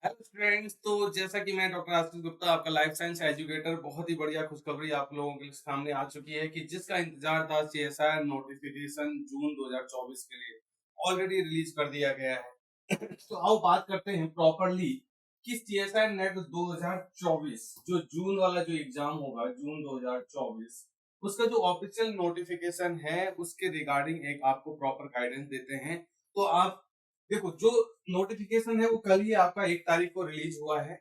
Hello students. तो जैसा कि मैं डॉक्टर आशीष गुप्ता आपका लाइफ साइंस एजुकेटर, बहुत ही बढ़िया खुशखबरी आप लोगों के सामने आ चुकी है कि जिसका इंतजार था सीएसआर नोटिफिकेशन जून 2024 के लिए ऑलरेडी रिलीज कर दिया गया है। तो आओ बात करते हैं प्रॉपरली कि सीएसआर नेट 2024 जो जून वाला जो एग्जाम होगा जून 2024 उसका जो ऑफिशियल नोटिफिकेशन है उसके रिगार्डिंग एक आपको प्रॉपर गाइडेंस देते हैं। तो आप देखो, जो नोटिफिकेशन है वो कल ही आपका 1 तारीख को रिलीज हुआ है।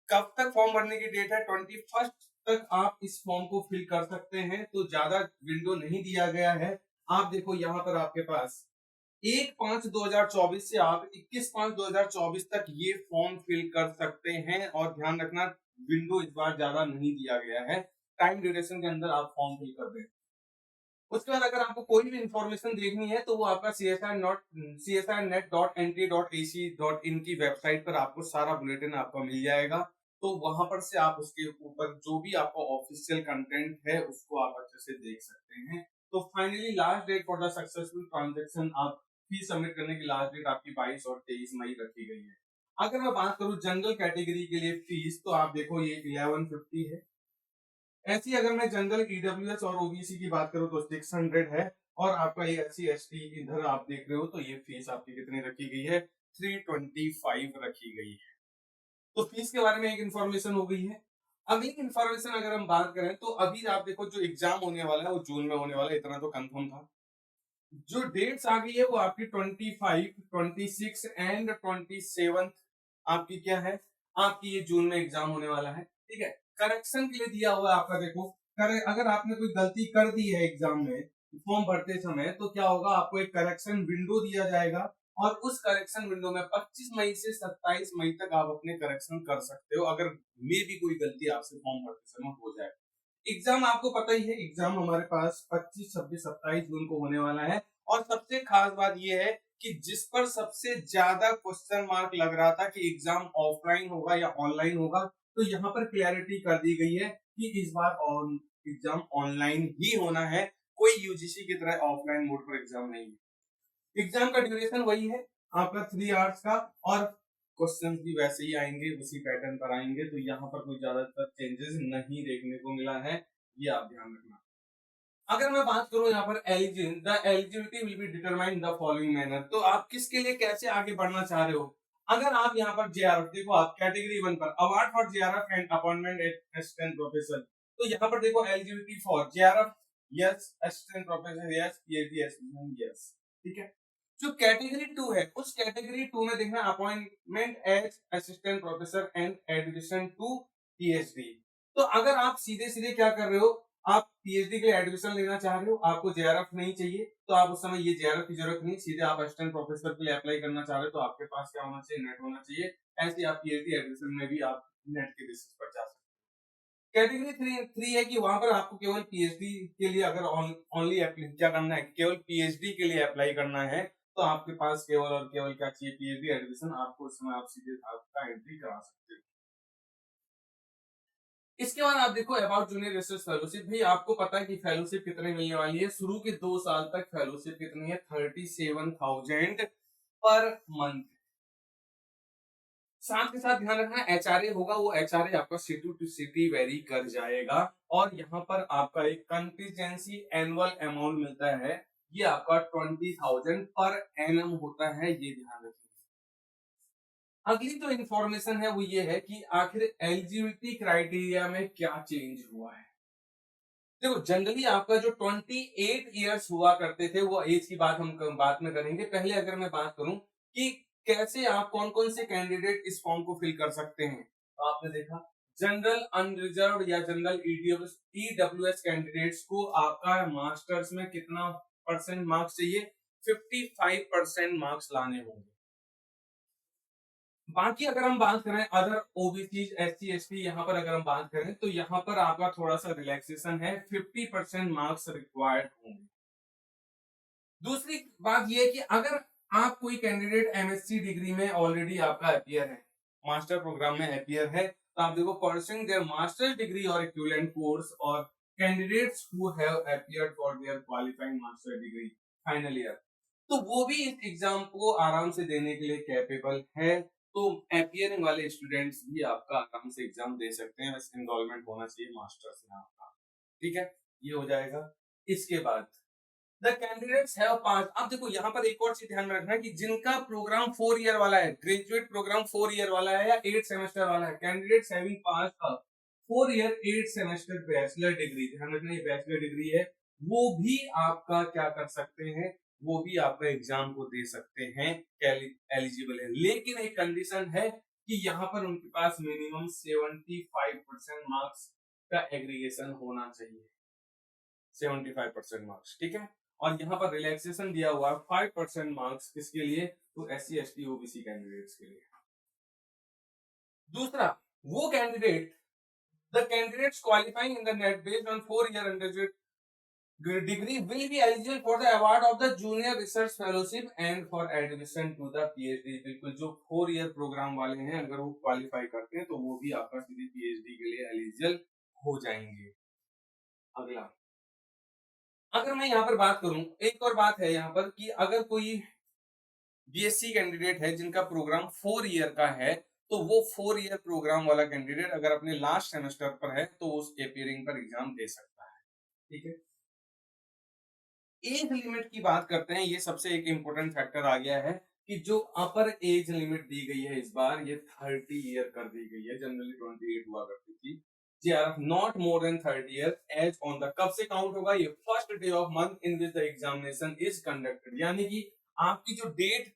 कब तक फॉर्म भरने की डेट है? 21 तक आप इस फॉर्म को फिल कर सकते हैं, तो ज्यादा विंडो नहीं दिया गया है। आप देखो यहाँ पर आपके पास 1/5/2024 से आप 21/5/2024 तक ये फॉर्म फिल कर सकते हैं। और ध्यान रखना, विंडो इस बार ज्यादा नहीं दिया गया है, टाइम ड्यूरेशन के अंदर आप फॉर्म फिल कर दें। उसके बाद अगर आपको कोई भी इंफॉर्मेशन देखनी है तो वो आपका csrnet.nt.ac.in की वेबसाइट पर आपको सारा बुलेटिन आपको मिल जाएगा। तो वहां पर से आप उसके ऊपर जो भी आपका ऑफिशियल कंटेंट है उसको आप अच्छे से देख सकते हैं। तो finally last date for the successful transaction, आप फीस सबमिट करने की लास्ट डेट आपकी 22 और 23 मई रखी गई है। अगर मैं बात करूं जनरल कैटेगरी के लिए फीस, तो आप देखो ये 1150 है। ऐसी अगर मैं जनरल ईडब्ल्यूएस और ओबीसी की बात करूं तो 600 है। और आपका ये एससी एसटी इधर आप देख रहे हो तो ये फीस आपकी कितनी रखी गई है? 325 रखी गई है। तो फीस के बारे में एक इंफॉर्मेशन हो गई है। अब एक इंफॉर्मेशन अगर हम बात करें तो अभी आप देखो जो एग्जाम होने वाला है वो जून में होने वाला है, इतना तो कंफर्म था। जो डेट्स आ गई है वो आपकी 25, 26 एंड 27 आपकी क्या है? आपकी ये जून में एग्जाम होने वाला है। ठीक है, करेक्शन के लिए दिया हुआ है आपका। देखो, अगर आपने कोई गलती कर दी है एग्जाम में फॉर्म भरते समय, तो क्या होगा, आपको एक करेक्शन विंडो दिया जाएगा। और उस करेक्शन विंडो में 25 मई से 27 मई तक आप अपने करेक्शन कर सकते हो, अगर मे भी कोई गलती आपसे फॉर्म भरते समय हो जाए। एग्जाम आपको पता ही है, एग्जाम हमारे पास 25, 26, 27 जून को होने वाला है। और सबसे खास बात यह है कि जिस पर सबसे ज्यादा क्वेश्चन मार्क लग रहा था कि एग्जाम ऑफलाइन होगा या ऑनलाइन होगा, तो यहाँ पर क्लैरिटी कर दी गई है कि इस बार एग्जाम ऑनलाइन ही होना है। कोई यूजीसी की तरह ऑफलाइन मोड पर एग्जाम नहीं है। एग्जाम का ड्यूरेशन वही है आपका 3 आवर्स का। और क्वेश्चंस भी वैसे ही आएंगे, उसी पैटर्न पर आएंगे। तो यहाँ पर कोई ज्यादातर चेंजेस नहीं देखने को मिला है, ये आप ध्यान रखना। अगर मैं बात करूं यहाँ पर eligibility will be determine the following manner, तो आप किसके लिए कैसे आगे बढ़ना चाह रहे हो? अगर आप यहाँ पर जेआरएफ देखो, आप कैटेगरी 1 पर award for JRF and appointment at assistant professor, तो यहाँ पर देखो eligibility for JRF yes, assistant professor yes, PhD aspirant yes. ठीक है, जो कैटेगरी 2 है उस कैटेगरी 2 में देखना appointment as assistant professor and admission to PhD. तो अगर आप सीधे सीधे क्या कर रहे हो, आप पीएचडी के लिए एडमिशन लेना चाह रहे हो, आपको जेआरएफ नहीं चाहिए, तो आप उस समय ये जेआरएफ की जरूरत नहीं, सीधे आप असिस्टेंट प्रोफेसर के लिए अप्लाई करना चाह रहे हो, तो आपके पास क्या होना चाहिए? नेट होना चाहिए। ऐसे आप पीएचडी एडमिशन में भी आप नेट के बेसिस पर जा सकते हो। कैटेगरी थ्री है कि वहां पर आपको केवल पीएचडी के लिए अगर ओनली क्या करना है, केवल पीएचडी के लिए अप्लाई करना है, तो आपके पास केवल और केवल क्या चाहिए? PhD admission. आपको उस समय आप सीधे आपका एंट्री करा सकते हो। इसके बाद आप देखो अबाउट जूनियर रिसर्च फेलोशिप। भाई आपको पता है कि फेलोशिप कितने मिलने वाली है? शुरू के 2 साल तक फेलोशिप कितनी है? 37,000 पर मंथ। साथ के साथ ध्यान रखना, एचआरए होगा, वो एचआरए आपका सिटी टू सिटी वेरी कर जाएगा। और यहाँ पर आपका एक कंटीजेंसी एनुअल अमाउंट मिलता है, ये आपका 20,000 पर एनम होता है, ये ध्यान रखिए। अगली जो इंफॉर्मेशन है वो ये है कि आखिर एलिजिबिलिटी क्राइटेरिया में क्या चेंज हुआ है। देखो, जनरली आपका जो 28 ईयर्स हुआ करते थे वो एज की बात हम बात में करेंगे। पहले अगर मैं बात करूं कि कैसे आप कौन कौन से कैंडिडेट इस फॉर्म को फिल कर सकते हैं, तो आपने देखा जनरल अनरिजर्व या जनरल ईडब्ल्यूएस कैंडिडेट्स को आपका मास्टर्स में कितना परसेंट मार्क्स चाहिए? 55% मार्क्स लाने होंगे। बाकी अगर हम बात करें अदर ओबीसी एससी एसटी, यहाँ पर अगर हम बात करें तो यहाँ पर आपका थोड़ा सा रिलैक्सेशन है, 50% मार्क्स रिक्वायर्ड होंगे। दूसरी बात यह है कि अगर आप कोई कैंडिडेट एमएससी डिग्री में ऑलरेडी आपका अपियर है, मास्टर प्रोग्राम में अपियर है, तो आप देखो परसुइंग देयर मास्टर डिग्री और इक्विवेलेंट कोर्स और candidates who have appeared for their qualifying master degree final year, तो वो भी इस एग्जाम को आराम से देने के लिए कैपेबल है। तो अपीयरिंग वाले स्टूडेंट्स भी आपका आराम से एग्जाम दे सकते हैं, बस एनरोलमेंट होना चाहिए मास्टर्स में आपका। ठीक है, ये हो जाएगा। इसके बाद द कैंडिडेट्स हैव पास, अब देखो यहाँ पर एक और चीज ध्यान में रखना है कि जिनका प्रोग्राम 4 ईयर वाला है, ग्रेजुएट प्रोग्राम 4 ईयर वाला है या 8 सेमेस्टर वाला है, कैंडिडेट्स हैविंग पास अ 4 ईयर 8 सेमेस्टर बैचलर डिग्री, ध्यान रखना ये बैचलर डिग्री है, वो भी आपका क्या कर सकते हैं, वो भी आपका एग्जाम को दे सकते हैं, एलिजिबल है। लेकिन एक कंडीशन है कि यहाँ पर उनके पास मिनिमम 75% मार्क्स का एग्रीगेशन होना चाहिए, 75% मार्क्स। ठीक है, और यहाँ पर रिलैक्सेशन दिया हुआ है 5% मार्क्स किसके लिए, तो SC ST OBC कैंडिडेट्स के लिए। दूसरा, वो candidate, the candidates qualifying in the net based on 4 year undergraduate degree will be eligible for the award of the junior research fellowship and for admission to the PhD। बिल्कुल, जो 4 year programme वाले हैं अगर वो qualify करते हैं तो वो भी आपका सीधे PhD के लिए एलिजिबल हो जाएंगे। अगला, अगर मैं यहाँ पर बात करूं, एक और बात है यहाँ पर कि अगर कोई BSc कैंडिडेट है जिनका प्रोग्राम 4 ईयर का है, तो वो 4 ईयर प्रोग्राम वाला कैंडिडेट अगर अपने लास्ट सेमेस्टर पर है तो उस अपीयरिंग पर एग्जाम दे सकता है। ठीक है, एज लिमिट की बात करते हैं, ये सबसे एक इंपॉर्टेंट फैक्टर आ गया है कि जो अपर एज लिमिट दी गई है इस बार ये 30 ईयर कर दी गई है, जनरली 28 हुआ करती थी। जी are not more than 30 year age on the, कब से काउंट होगा, ये first day of month in which the examination is conducted, यानी कि आपकी जो डेट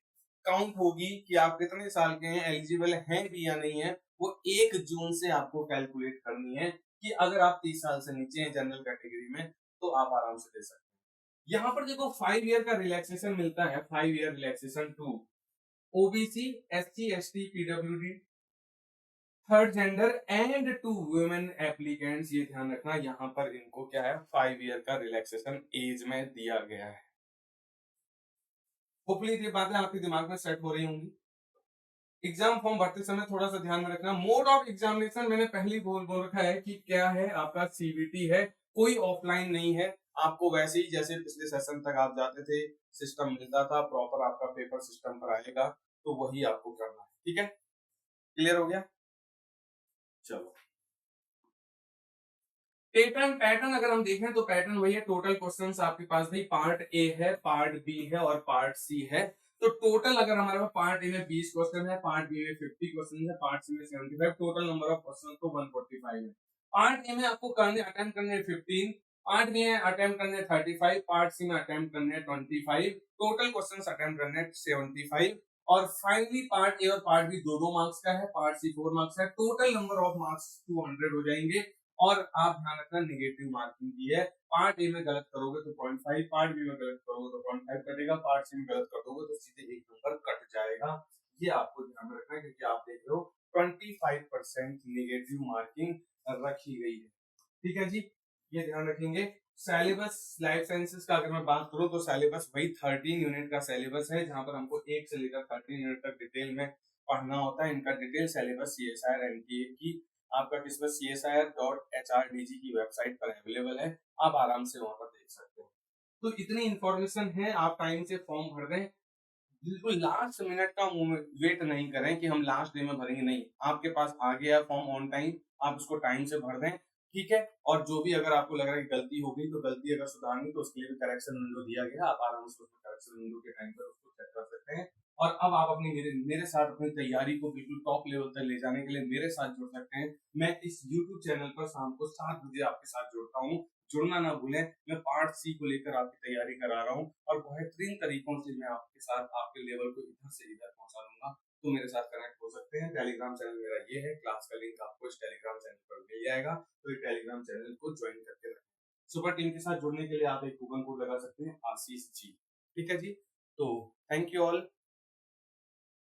काउंट होगी कि आप कितने साल के हैं, एलिजिबल हैं भी या नहीं है, वो 1 जून से आपको कैलकुलेट करनी है कि अगर आप 30 साल से नीचे हैं जनरल कैटेगरी में तो आप आराम से दे सकते हैं। यहाँ पर देखो 5 ईयर का रिलैक्सेशन मिलता है, 5 year relaxation to OBC SC ST PWD third gender and to women applicants, ये ध्यान रखना यहाँ पर इनको क्या है 5 ईयर का रिलैक्सेशन एज में दिया गया है। होपफुली ये बातें आपके दिमाग में सेट हो रही होंगी। एग्जाम फॉर्म भरते समय थोड़ा सा ध्यान में रखना, मोड ऑफ एग्जामिनेशन मैंने पहले ही बोल रखा है कि क्या है, आपका CBT है, कोई ऑफलाइन नहीं है, आपको वैसे ही जैसे पिछले सेशन तक आप जाते थे सिस्टम मिलता था, प्रॉपर आपका पेपर सिस्टम पर आएगा, तो वही आपको करना है। ठीक है, क्लियर हो गया, चलो। पैटर्न पैटर्न अगर हम देखें तो पैटर्न वही है, टोटल क्वेश्चंस आपके पास भाई पार्ट ए है, पार्ट बी है और पार्ट सी है। तो टोटल अगर हमारे पास पार्ट ए में 20 क्वेश्चन है, पार्ट बी में 50 क्वेश्चन है, पार्ट सी में 75, टोटल नंबर ऑफ क्वेश्चन तो 145 है। पार्ट ए में आपको करने अटेम्प्ट करने 15, पार्ट बी में अटेम्प्ट करने 35, पार्ट सी में अटेम्प्ट करने 25, टोटल क्वेश्चंस अटेम्प्ट करने 75, और फाइनली पार्ट ए और पार्ट बी दो मार्क्स का है, पार्ट सी 4 मार्क्स है, टोटल नंबर ऑफ मार्क्स 200 हो जाएंगे। और आप ध्यान रखना नेगेटिव मार्किंग की है, पार्ट ए में गलत करोगे तो 0.5, पार्ट बी में गलत करोगे तो 0.5 कटेगा, पार्ट सी में गलत कर दोगे तो सीधे एक नंबर कट जाएगा। ये आपको ध्यान में रखना है क्योंकि आप देख रहे हो 25% नेगेटिव मार्किंग रखी गई है। ठीक है जी, ये ध्यान रखेंगे। सिलेबस लाइफ साइंसेस का अगर मैं बात करूं तो सिलेबस वही 13 यूनिट का सिलेबस है, जहां पर हमको 1 से लेकर 13 यूनिट तक डिटेल में पढ़ना होता है। इनका डिटेल सिलेबस CSIR NTA की आपका किस पर CSIR.HRDG की वेबसाइट पर अवेलेबल है, आप आराम से वहां पर देख सकते हैं। तो इतनी इंफॉर्मेशन है, आप टाइम से फॉर्म भर दें, बिल्कुल लास्ट मिनट का वेट नहीं करें कि हम लास्ट डे में भरेंगे, नहीं, आपके पास आ गया फॉर्म ऑन टाइम, आप उसको टाइम से भर दें। ठीक है, और जो भी अगर आपको लग रहा है कि गलती हो गई तो गलती अगर सुधारनी तो उसके लिए भी करेक्शन विंडो दिया गया, आप आराम से उसको करेक्शन विंडो के टाइम पर उसको चेक कर सकते हैं। और अब आप अपनी मेरे साथ अपनी तैयारी को बिल्कुल टॉप लेवल तक ले जाने के लिए मेरे साथ जुड़ सकते हैं। मैं इस YouTube चैनल पर शाम को 7 बजे आपके साथ जुड़ता हूँ, जुड़ना ना भूलें। मैं पार्ट सी को लेकर आपकी तैयारी करा रहा हूँ और बेहतरीन तरीकों से मैं आपके साथ आपके लेवल को इधर से इधर पहुंचा दूंगा, तो मेरे साथ कनेक्ट हो सकते हैं। टेलीग्राम चैनल मेरा ये है, क्लास का लिंक आपको इस टेलीग्राम चैनल पर मिल जाएगा, तो ये टेलीग्राम चैनल को ज्वाइन करके रखें। सुपर टीम के साथ जुड़ने के लिए आप एक कूपन कोड लगा सकते हैं, आशीष जी। ठीक है जी, तो थैंक यू ऑल।